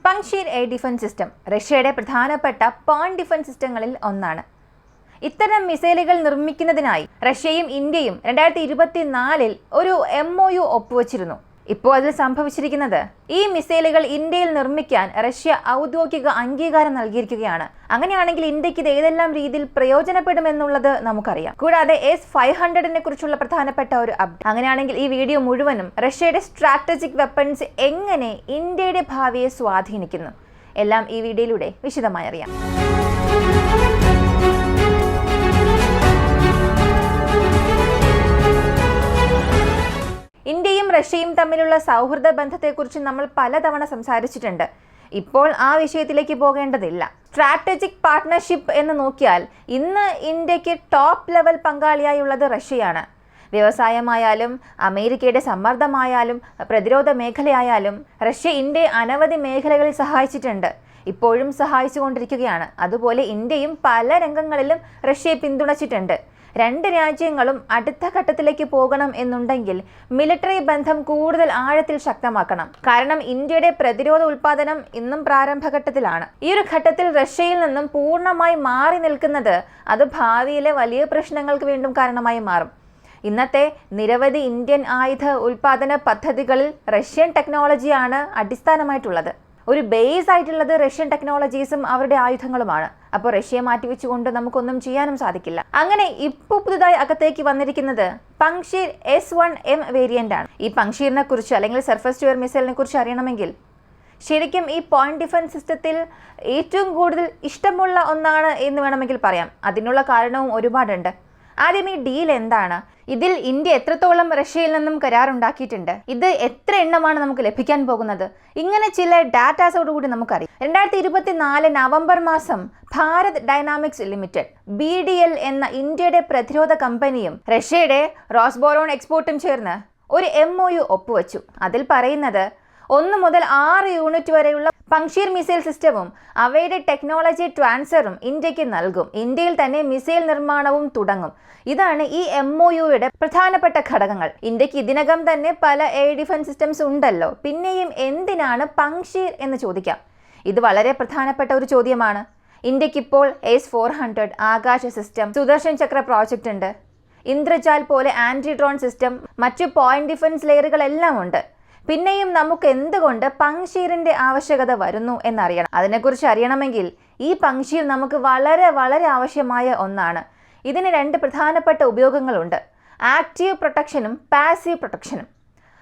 പങ്ഷീർ air defence system റഷ്യയുടെ പ്രധാനപ്പെട്ട point defence സിസ്റ്റങ്ങളിൽ ഒന്നാണ്. ഇത്തരം മിസൈലുകൾ നിർമ്മിക്കുന്നതിനായി റഷ്യയും ഇന്ത്യയും 2024 ഒരു MOU ഒപ്പുവച്ചിരുന്നു. ഇപ്പോൾ അതിൽ സംഭവിച്ചിരിക്കുന്നത് ഈ മിസൈലുകൾ ഇന്ത്യയിൽ നിർമ്മിക്കാൻ റഷ്യ ഔദ്യോഗിക അംഗീകാരം നൽകിയിരിക്കുകയാണ്. അങ്ങനെയാണെങ്കിൽ ഇന്ത്യക്ക് ഇത് ഏതെല്ലാം രീതിയിൽ പ്രയോജനപ്പെടുമെന്നുള്ളത് നമുക്കറിയാം. കൂടാതെ S-500നെ കുറിച്ചുള്ള പ്രധാനപ്പെട്ട ഒരു അപ്ഡേറ്റ്. അങ്ങനെയാണെങ്കിൽ ഈ വീഡിയോ മുഴുവനും റഷ്യയുടെ സ്ട്രാറ്റജിക് വെപ്പൺസ് എങ്ങനെ ഇന്ത്യയുടെ ഭാവിയെ സ്വാധീനിക്കുന്നു എല്ലാം ഈ വീഡിയോയിലൂടെ വിശദമായി അറിയാം. ഇന്ത്യയും റഷ്യയും തമ്മിലുള്ള സൗഹൃദ ബന്ധത്തെക്കുറിച്ച് നമ്മൾ പലതവണ സംസാരിച്ചിട്ടുണ്ട്. ഇപ്പോൾ ആ വിഷയത്തിലേക്ക് പോകേണ്ടതില്ല. സ്ട്രാറ്റജിക് പാർട്ട്ണർഷിപ്പ് എന്ന് നോക്കിയാൽ ഇന്ന് ഇന്ത്യക്ക് ടോപ്പ് ലെവൽ പങ്കാളിയായുള്ളത് റഷ്യയാണ്. വ്യവസായമായാലും അമേരിക്കയുടെ സമ്മർദ്ദമായാലും പ്രതിരോധ മേഖലയായാലും റഷ്യ ഇന്ത്യയെ അനവധി മേഖലകളിൽ സഹായിച്ചിട്ടുണ്ട്, ഇപ്പോഴും സഹായിച്ചുകൊണ്ടിരിക്കുകയാണ്. അതുപോലെ ഇന്ത്യയും പല രംഗങ്ങളിലും റഷ്യയെ പിന്തുണച്ചിട്ടുണ്ട്. രണ്ട് രാജ്യങ്ങളും അടുത്ത ഘട്ടത്തിലേക്ക് പോകണം എന്നുണ്ടെങ്കിൽ മിലിറ്ററി ബന്ധം കൂടുതൽ ആഴത്തിൽ ശക്തമാക്കണം. കാരണം ഇന്ത്യയുടെ പ്രതിരോധ ഉൽപാദനം ഇന്നും പ്രാരംഭഘട്ടത്തിലാണ്. ഈ ഒരു ഘട്ടത്തിൽ റഷ്യയിൽ നിന്നും പൂർണ്ണമായി മാറി നിൽക്കുന്നത് അത് ഭാവിയിലെ വലിയ പ്രശ്നങ്ങൾക്ക് വീണ്ടും കാരണമായി മാറും. ഇന്നത്തെ നിരവധി ഇന്ത്യൻ ആയുധ ഉൽപാദന പദ്ധതികളിൽ റഷ്യൻ ടെക്നോളജിയാണ് അടിസ്ഥാനമായിട്ടുള്ളത്. ഒരു ബേസ് ആയിട്ടുള്ളത് റഷ്യൻ ടെക്നോളജീസും അവരുടെ ആയുധങ്ങളുമാണ്. അപ്പോൾ റഷ്യയെ മാറ്റിവെച്ചുകൊണ്ട് നമുക്കൊന്നും ചെയ്യാനും സാധിക്കില്ല. അങ്ങനെ ഇപ്പോൾ പുതുതായി അകത്തേക്ക് വന്നിരിക്കുന്നത് പങ്ഷീർ S-1M വേരിയന്റ് ആണ്. ഈ പങ്ഷീറിനെ കുറിച്ച് അല്ലെങ്കിൽ സർഫസ് ടു എയർ മിസൈലിനെ കുറിച്ച് അറിയണമെങ്കിൽ ശരിക്കും ഈ പോയിന്റ് ഡിഫൻസ് സിസ്റ്റത്തിൽ ഏറ്റവും കൂടുതൽ ഇഷ്ടമുള്ള ഒന്നാണ് എന്ന് വേണമെങ്കിൽ പറയാം. അതിനുള്ള കാരണവും ഒരുപാടുണ്ട്. ആദ്യം ഈ ഡീൽ എന്താണ്? ഇതിൽ ഇന്ത്യ എത്രത്തോളം റഷ്യയിൽ നിന്നും കരാറുണ്ടാക്കിയിട്ടുണ്ട്? ഇത് എത്ര എണ്ണമാണ് നമുക്ക് ലഭിക്കാൻ പോകുന്നത്? ഇങ്ങനെ ചില ഡാറ്റാസോടുകൂടി നമുക്കറിയാം. 2024 നവംബർ മാസം ഭാരത് ഡൈനാമിക്സ് ലിമിറ്റഡ് BDL എന്ന ഇന്ത്യയുടെ പ്രതിരോധ കമ്പനിയും റഷ്യയുടെ റോസ്ബോറോൺ എക്സ്പോർട്ടും ചേർന്ന് ഒരു MOU ഒപ്പുവച്ചു. അതിൽ പറയുന്നത് 1 മുതൽ 6 യൂണിറ്റ് വരെയുള്ള പങ്ഷീർ മിസൈൽ സിസ്റ്റവും അവയുടെ ടെക്നോളജി ട്രാൻസ്ഫറും ഇന്ത്യക്ക് നൽകും. ഇന്ത്യയിൽ തന്നെ മിസൈൽ നിർമ്മാണവും തുടങ്ങും. ഇതാണ് ഈ MOUയുടെ പ്രധാനപ്പെട്ട ഘടകങ്ങൾ. ഇന്ത്യക്ക് ഇതിനകം തന്നെ പല എയർ ഡിഫൻസ് സിസ്റ്റംസ് ഉണ്ടല്ലോ, പിന്നെയും എന്തിനാണ് പങ്ഷീർ എന്ന് ചോദിക്കാം. ഇത് വളരെ പ്രധാനപ്പെട്ട ഒരു ചോദ്യമാണ്. ഇന്ത്യക്കിപ്പോൾ S-400 ആകാശ സിസ്റ്റം, സുദർശൻ ചക്ര പ്രോജക്റ്റ് ഉണ്ട്, ഇന്ദ്രജാൽ പോലെ ആന്റി ഡ്രോൺ സിസ്റ്റം, മറ്റു പോയിന്റ് ഡിഫൻസ് ലെയറുകളെല്ലാം ഉണ്ട്. പിന്നെയും നമുക്ക് എന്തുകൊണ്ട് പങ്ഷീറിന്റെ ആവശ്യകത വരുന്നു എന്നറിയണം. അതിനെക്കുറിച്ച് അറിയണമെങ്കിൽ ഈ പങ്ഷീർ നമുക്ക് വളരെ വളരെ ആവശ്യമായ ഒന്നാണ്. ഇതിന് 2 പ്രധാനപ്പെട്ട ഉപയോഗങ്ങളുണ്ട്: ആക്റ്റീവ് പ്രൊട്ടക്ഷനും പാസീവ് പ്രൊട്ടക്ഷനും.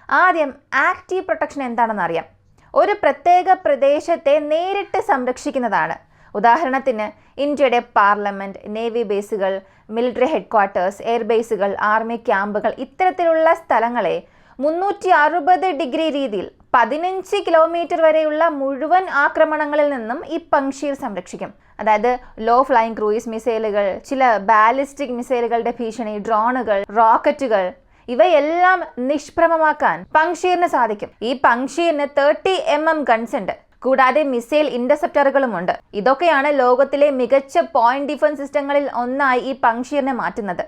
ആദ്യം ആക്റ്റീവ് പ്രൊട്ടക്ഷൻ എന്താണെന്ന് അറിയാം. ഒരു പ്രത്യേക പ്രദേശത്തെ നേരിട്ട് സംരക്ഷിക്കുന്നതാണ്. ഉദാഹരണത്തിന് ഇന്ത്യയുടെ പാർലമെന്റ്, നേവി ബേസുകൾ, മിലിറ്ററി ഹെഡ്ക്വാർട്ടേഴ്സ്, എയർബേസുകൾ, ആർമി ക്യാമ്പുകൾ, ഇത്തരത്തിലുള്ള സ്ഥലങ്ങളെ 360 ഡിഗ്രി രീതിയിൽ 15 കിലോമീറ്റർ വരെയുള്ള മുഴുവൻ ആക്രമണങ്ങളിൽ നിന്നും ഈ പങ്ഷീർ സംരക്ഷിക്കും. അതായത് ലോ ഫ്ലൈയിങ് ക്രൂയിസ് മിസൈലുകൾ, ചില ബാലിസ്റ്റിക് മിസൈലുകളുടെ ഭീഷണി, ഡ്രോണുകൾ, റോക്കറ്റുകൾ, ഇവയെല്ലാം നിഷ്പ്രഭമാക്കാൻ പങ്ഷീറിന് സാധിക്കും. ഈ പങ്ഷീറിന് 30 mm ഗൺസ് ഉണ്ട്. കൂടാതെ മിസൈൽ ഇന്റർസെപ്റ്ററുകളുമുണ്ട്. ഇതൊക്കെയാണ് ലോകത്തിലെ മികച്ച പോയിന്റ് ഡിഫൻസ് സിസ്റ്റങ്ങളിൽ ഒന്നായി ഈ പങ്ഷീറിനെ മാറ്റുന്നത്.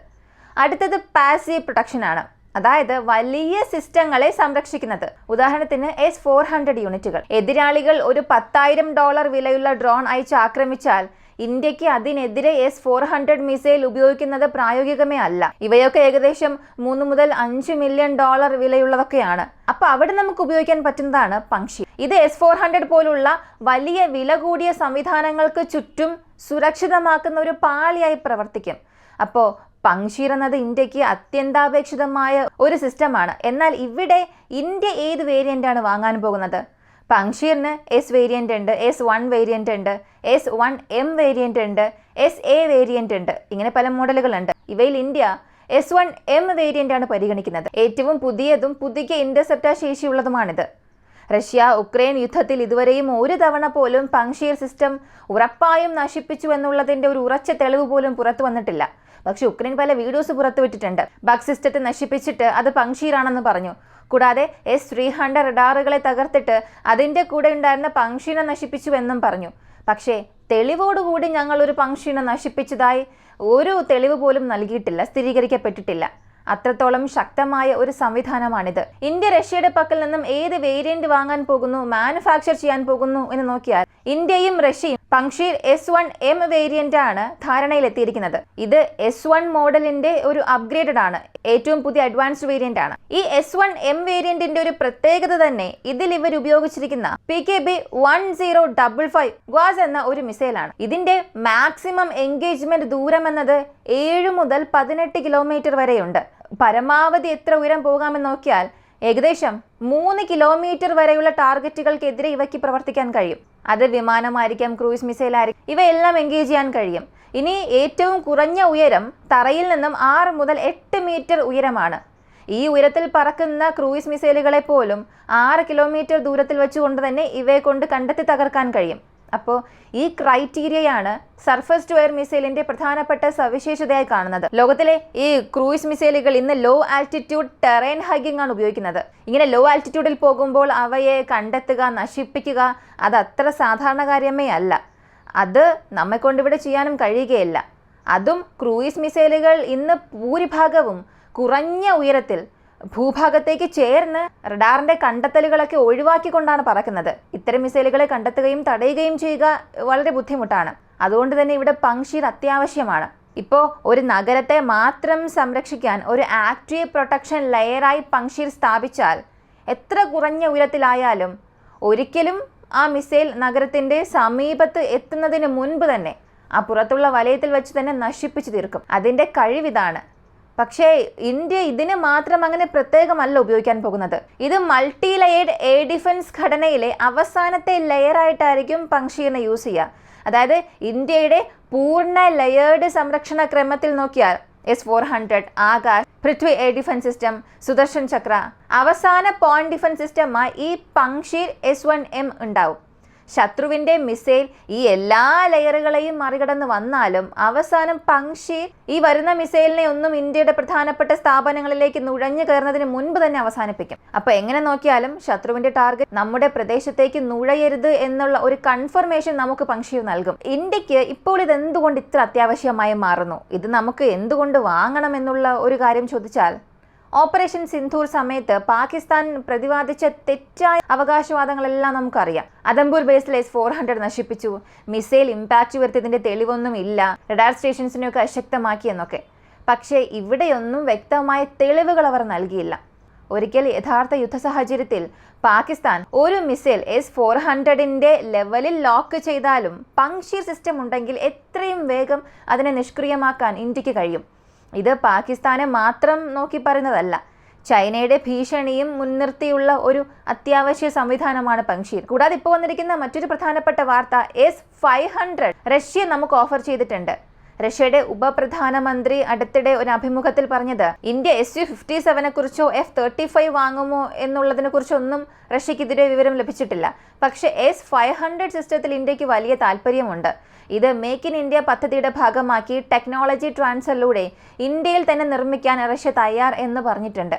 അടുത്തത് പാസീവ് പ്രൊട്ടക്ഷൻ ആണ്. അതായത് വലിയ സിസ്റ്റങ്ങളെ സംരക്ഷിക്കുന്നത്. ഉദാഹരണത്തിന് S-400 യൂണിറ്റുകൾ. എതിരാളികൾ ഒരു $10,000 വിലയുള്ള ഡ്രോൺ അയച്ച് ആക്രമിച്ചാൽ ഇന്ത്യക്ക് അതിനെതിരെ S-400 മിസൈൽ ഉപയോഗിക്കുന്നത് പ്രായോഗികമേ അല്ല. ഇവയൊക്കെ ഏകദേശം $3 മുതൽ $5 മില്യൺ വിലയുള്ളതൊക്കെയാണ്. അപ്പൊ അവിടെ നമുക്ക് ഉപയോഗിക്കാൻ പറ്റുന്നതാണ് പങ്ഷീർ. ഇത് S-400 പോലുള്ള വലിയ വില കൂടിയ സംവിധാനങ്ങൾക്ക് ചുറ്റും സുരക്ഷിതമാക്കുന്ന ഒരു പാളിയായി പ്രവർത്തിക്കും. അപ്പോൾ പങ്ഷീർ എന്നത് ഇന്ത്യക്ക് അത്യന്താപേക്ഷിതമായ ഒരു സിസ്റ്റമാണ്. എന്നാൽ ഇവിടെ ഇന്ത്യ ഏത് വേരിയന്റ് ആണ് വാങ്ങാൻ പോകുന്നത്? പങ്ഷീറിന് S വേരിയന്റ് ഉണ്ട്, S-1 വേരിയന്റ് ഉണ്ട്, S-1M വേരിയന്റ് ഉണ്ട്, SA വേരിയന്റ് ഉണ്ട്. ഇങ്ങനെ പല മോഡലുകളുണ്ട്. ഇവയിൽ ഇന്ത്യ S-1M വേരിയന്റ് ആണ് പരിഗണിക്കുന്നത്. ഏറ്റവും പുതിയതും പുതിയ ഇന്റർസെപ്റ്റർ ശേഷിയുള്ളതുമാണിത്. റഷ്യ ഉക്രൈൻ യുദ്ധത്തിൽ ഇതുവരെയും ഒരു തവണ പോലും പങ്ഷീർ സിസ്റ്റം ഉറപ്പായും നശിപ്പിച്ചു എന്നുള്ളതിന്റെ ഒരു ഉറച്ച തെളിവ് പോലും പുറത്തു വന്നിട്ടില്ല. പക്ഷെ ഉക്രൈൻ പല വീഡിയോസ് പുറത്തുവിട്ടിട്ടുണ്ട്. ബഗ് സിസ്റ്റത്തെ നശിപ്പിച്ചിട്ട് അത് പങ്ഷീറാണെന്ന് പറഞ്ഞു. കൂടാതെ S-300 റഡാറുകളെ തകർത്തിട്ട് അതിൻ്റെ കൂടെ ഉണ്ടായിരുന്ന പങ്ഷീനെ നശിപ്പിച്ചു എന്നും പറഞ്ഞു. പക്ഷേ തെളിവോടുകൂടി ഞങ്ങൾ ഒരു പങ്ഷീനെ നശിപ്പിച്ചതായി ഒരു തെളിവ് പോലും നൽകിയിട്ടില്ല, സ്ഥിരീകരിക്കപ്പെട്ടിട്ടില്ല. അത്രത്തോളം ശക്തമായ ഒരു സംവിധാനമാണിത്. ഇന്ത്യ റഷ്യയുടെ പക്കൽ നിന്നും ഏത് വേരിയന്റ് വാങ്ങാൻ പോകുന്നു, മാനുഫാക്ചർ ചെയ്യാൻ പോകുന്നു എന്ന് നോക്കിയാൽ ഇന്ത്യയും റഷ്യയും പങ്ഷീർ S1M വേരിയന്റ് ആണ് ധാരണയിലെത്തിയിരിക്കുന്നത്. ഇത് S1 മോഡലിന്റെ ഒരു അപ്ഗ്രേഡഡ് ആണ്, ഏറ്റവും പുതിയ അഡ്വാൻസ്ഡ് വേരിയന്റ് ആണ്. ഈ S1M വേരിയന്റിന്റെ ഒരു പ്രത്യേകത തന്നെ ഇതിൽ ഇവർ ഉപയോഗിച്ചിരിക്കുന്ന PKB-1055 ഗ്വാസ് എന്ന ഒരു മിസൈലാണ്. ഇതിന്റെ മാക്സിമം എൻഗേജ്മെന്റ് ദൂരം എന്നത് 7 മുതൽ 18 കിലോമീറ്റർ വരെയുണ്ട്. പരമാവധി എത്ര ഉയരം പോകാമെന്ന് നോക്കിയാൽ ഏകദേശം 3 കിലോമീറ്റർ വരെയുള്ള ടാർഗറ്റുകൾക്കെതിരെ ഇവയ്ക്ക് പ്രവർത്തിക്കാൻ കഴിയും. അത് വിമാനമായിരിക്കാം, ക്രൂയിസ് മിസൈൽ ആയിരിക്കും, ഇവയെല്ലാം എൻഗേജ് ചെയ്യാൻ കഴിയും. ഇനി ഏറ്റവും കുറഞ്ഞ ഉയരം തറയിൽ നിന്നും 6 മുതൽ 8 മീറ്റർ ഉയരമാണ്. ഈ ഉയരത്തിൽ പറക്കുന്ന ക്രൂയിസ് മിസൈലുകളെ പോലും 6 കിലോമീറ്റർ ദൂരത്തിൽ വെച്ചുകൊണ്ട് തന്നെ ഇവയെ കൊണ്ട് കണ്ടെത്തി തകർക്കാൻ കഴിയും. അപ്പോൾ ഈ ക്രൈറ്റീരിയയാണ് സർഫസ് ടു എയർ മിസൈലിന്റെ പ്രധാനപ്പെട്ട സവിശേഷതയായി കാണുന്നത്. ലോകത്തിലെ ഈ ക്രൂയിസ് മിസൈലുകൾ ഇന്ന് ലോ ആൾട്ടിറ്റ്യൂഡ് ടെറൈൻ ഹൈക്കിംഗ് ആണ് ഉപയോഗിക്കുന്നത്. ഇങ്ങനെ ലോ ആൾട്ടിറ്റ്യൂഡിൽ പോകുമ്പോൾ അവയെ കണ്ടെത്തുക, നശിപ്പിക്കുക അത് അത്ര സാധാരണ കാര്യമേ അല്ല. അത് നമ്മെ കൊണ്ടിവിടെ ചെയ്യാനും കഴിയുകയില്ല. അതും ക്രൂയിസ് മിസൈലുകൾ ഇന്ന് ഭൂരിഭാഗവും കുറഞ്ഞ ഉയരത്തിൽ ഭൂഭാഗത്തേക്ക് ചേർന്ന് റഡാറിന്റെ കണ്ടെത്തലുകളൊക്കെ ഒഴിവാക്കിക്കൊണ്ടാണ് പറക്കുന്നത്. ഇത്തരം മിസൈലുകളെ കണ്ടെത്തുകയും തടയുകയും ചെയ്യുക വളരെ ബുദ്ധിമുട്ടാണ്. അതുകൊണ്ട് തന്നെ ഇവിടെ പങ്ഷീർ അത്യാവശ്യമാണ്. ഇപ്പോൾ ഒരു നഗരത്തെ മാത്രം സംരക്ഷിക്കാൻ ഒരു ആക്റ്റീവ് പ്രൊട്ടക്ഷൻ ലെയറായി പങ്ഷീർ സ്ഥാപിച്ചാൽ എത്ര കുറഞ്ഞ ഉയരത്തിലായാലും ഒരിക്കലും ആ മിസൈൽ നഗരത്തിന്റെ സമീപത്ത് എത്തുന്നതിന് മുൻപ് തന്നെ ആ പുറത്തുള്ള വലയത്തിൽ വെച്ച് തന്നെ നശിപ്പിച്ചു തീർക്കും. അതിൻ്റെ കഴിവിതാണ്. പക്ഷേ ഇന്ത്യ ഇതിന് മാത്രം അങ്ങനെ പ്രത്യേകമല്ല ഉപയോഗിക്കാൻ പോകുന്നത്. ഇത് മൾട്ടി ലെയേർഡ് എയർ ഡിഫൻസ് ഘടനയിലെ അവസാനത്തെ ലെയറായിട്ടായിരിക്കും പങ്ഷീറിനെ യൂസ് ചെയ്യുക. അതായത് ഇന്ത്യയുടെ പൂർണ്ണ ലെയേർഡ് സംരക്ഷണ ക്രമത്തിൽ നോക്കിയാൽ S-400, Akash, Prithvi air defence system, Sudarshan Chakra, അവസാന പോയിന്റ് ഡിഫൻസ് സിസ്റ്റമായി ഈ പങ്ഷീർ S1M ഉണ്ടാവും. ശത്രുവിന്റെ മിസൈൽ ഈ എല്ലാ ലെയറുകളെയും മറികടന്ന് വന്നാലും അവസാനം പങ്ഷീർ ഈ വരുന്ന മിസൈലിനെ ഒന്നും ഇന്ത്യയുടെ പ്രധാനപ്പെട്ട സ്ഥാപനങ്ങളിലേക്ക് നുഴഞ്ഞു കയറുന്നതിന് മുൻപ് തന്നെ അവസാനിപ്പിക്കും. അപ്പൊ എങ്ങനെ നോക്കിയാലും ശത്രുവിന്റെ ടാർഗറ്റ് നമ്മുടെ പ്രദേശത്തേക്ക് നുഴയരുത് എന്നുള്ള ഒരു കൺഫർമേഷൻ നമുക്ക് പങ്ഷീർ നൽകും. ഇന്ത്യക്ക് ഇപ്പോൾ ഇത് എന്തുകൊണ്ട് ഇത്ര അത്യാവശ്യമായി മാറുന്നു, ഇത് നമുക്ക് എന്തുകൊണ്ട് വാങ്ങണം എന്നുള്ള ഒരു കാര്യം ചോദിച്ചാൽ, ഓപ്പറേഷൻ സിന്ധൂർ സമയത്ത് പാകിസ്ഥാൻ പ്രതിപാദിച്ച തെറ്റായ അവകാശവാദങ്ങളെല്ലാം നമുക്കറിയാം. അദംപൂർ ബേസിൽ S-400 നശിപ്പിച്ചു, മിസൈൽ ഇമ്പാക്റ്റ് വരുത്തിയതിന്റെ തെളിവൊന്നും ഇല്ല, റഡാർ സ്റ്റേഷൻസിനെയൊക്കെ അശക്തമാക്കി എന്നൊക്കെ. പക്ഷേ ഇവിടെയൊന്നും വ്യക്തമായ തെളിവുകൾ അവർ നൽകിയില്ല. ഒരിക്കൽ യഥാർത്ഥ യുദ്ധ സാഹചര്യത്തിൽ പാകിസ്ഥാൻ ഒരു മിസൈൽ S-400ന്റെ ലെവലിൽ ലോക്ക് ചെയ്താലും പങ്ഷീർ സിസ്റ്റം ഉണ്ടെങ്കിൽ എത്രയും വേഗം അതിനെ നിഷ്ക്രിയമാക്കാൻ ഇന്ത്യക്ക് കഴിയും. ഇത് പാകിസ്ഥാനെ മാത്രം നോക്കി പറയുന്നതല്ല, ചൈനയുടെ ഭീഷണിയും മുൻനിർത്തിയുള്ള ഒരു അത്യാവശ്യ സംവിധാനമാണ് പങ്ഷീർ. കൂടാതെ ഇപ്പോൾ വന്നിരിക്കുന്ന മറ്റൊരു പ്രധാനപ്പെട്ട വാർത്ത, S-500 റഷ്യ നമുക്ക് ഓഫർ ചെയ്തിട്ടുണ്ട്. റഷ്യയുടെ ഉപപ്രധാനമന്ത്രി അടുത്തിടെ ഒരു അഭിമുഖത്തിൽ പറഞ്ഞത്, ഇന്ത്യ Su-57 കുറിച്ചോ F-35 വാങ്ങുമോ എന്നുള്ളതിനെ കുറിച്ചൊന്നും റഷ്യക്ക് ഇതുവരെ വിവരം ലഭിച്ചിട്ടില്ല. പക്ഷേ S-500 സിസ്റ്റത്തിൽ ഇന്ത്യക്ക് വലിയ താല്പര്യമുണ്ട്. ഇത് മേക്ക് ഇൻ ഇന്ത്യ പദ്ധതിയുടെ ഭാഗമാക്കി ടെക്നോളജി ട്രാൻസ്ഫറിലൂടെ ഇന്ത്യയിൽ തന്നെ നിർമ്മിക്കാൻ റഷ്യ തയ്യാർ എന്ന് പറഞ്ഞിട്ടുണ്ട്.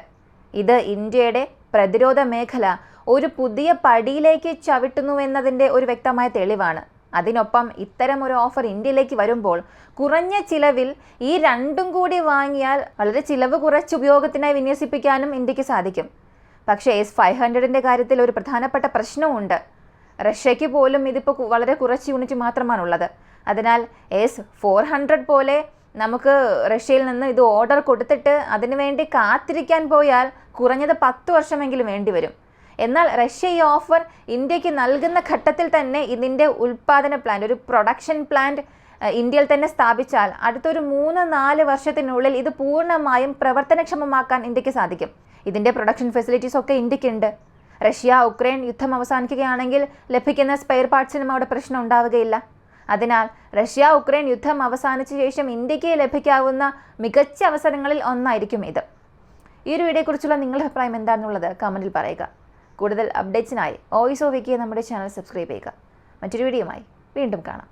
ഇത് ഇന്ത്യയുടെ പ്രതിരോധ മേഖല ഒരു പുതിയ പടിയിലേക്ക് ചവിട്ടുന്നുവെന്നതിൻ്റെ ഒരു വ്യക്തമായ തെളിവാണ്. അതിനൊപ്പം ഇത്തരം ഒരു ഓഫർ ഇന്ത്യയിലേക്ക് വരുമ്പോൾ കുറഞ്ഞ ചിലവിൽ ഈ രണ്ടും കൂടി വാങ്ങിയാൽ വളരെ ചിലവ് കുറച്ച് ഉപയോഗത്തിനായി വിന്യസിപ്പിക്കാനും ഇന്ത്യക്ക് സാധിക്കും. പക്ഷേ S-500ന്റെ കാര്യത്തിൽ ഒരു പ്രധാനപ്പെട്ട പ്രശ്നമുണ്ട്. റഷ്യയ്ക്ക് പോലും ഇതിപ്പോൾ വളരെ കുറച്ച് യൂണിറ്റ് മാത്രമാണുള്ളത്. അതിനാൽ S-400 പോലെ നമുക്ക് റഷ്യയിൽ നിന്ന് ഇത് ഓർഡർ കൊടുത്തിട്ട് അതിനുവേണ്ടി കാത്തിരിക്കാൻ പോയാൽ കുറഞ്ഞത് 10 വർഷമെങ്കിലും വേണ്ടി വരും. എന്നാൽ റഷ്യ ഈ ഓഫർ ഇന്ത്യക്ക് നൽകുന്ന ഘട്ടത്തിൽ തന്നെ ഇതിൻ്റെ ഉൽപ്പാദന പ്ലാന്റ്, ഒരു പ്രൊഡക്ഷൻ പ്ലാന്റ് ഇന്ത്യയിൽ തന്നെ സ്ഥാപിച്ചാൽ അടുത്തൊരു 3-4 വർഷത്തിനുള്ളിൽ ഇത് പൂർണ്ണമായും പ്രവർത്തനക്ഷമമാക്കാൻ ഇന്ത്യക്ക് സാധിക്കും. ഇതിൻ്റെ പ്രൊഡക്ഷൻ ഫെസിലിറ്റീസ് ഒക്കെ ഇന്ത്യക്കുണ്ട്. റഷ്യ ഉക്രൈൻ യുദ്ധം അവസാനിക്കുകയാണെങ്കിൽ ലഭിക്കുന്ന സ്പെയർ പാർട്സിനും അവിടെ പ്രശ്നം ഉണ്ടാവുകയില്ല. അതിനാൽ റഷ്യ ഉക്രൈൻ യുദ്ധം അവസാനിച്ച ശേഷം ഇന്ത്യക്ക് ലഭിക്കാവുന്ന മികച്ച അവസരങ്ങളിൽ ഒന്നായിരിക്കും ഇത്. ഈ ഒരു വീഡിയോയെക്കുറിച്ചുള്ള നിങ്ങളുടെ അഭിപ്രായം എന്താണെന്നുള്ളത് കമൻറ്റിൽ പറയുക. കൂടുതൽ അപ്ഡേറ്റ്സിനായി വോയിസ് ഓഫ് വിക്കിയെ നമ്മുടെ ചാനൽ സബ്സ്ക്രൈബ് ചെയ്യുക. മറ്റൊരു വീഡിയോയുമായി വീണ്ടും കാണാം.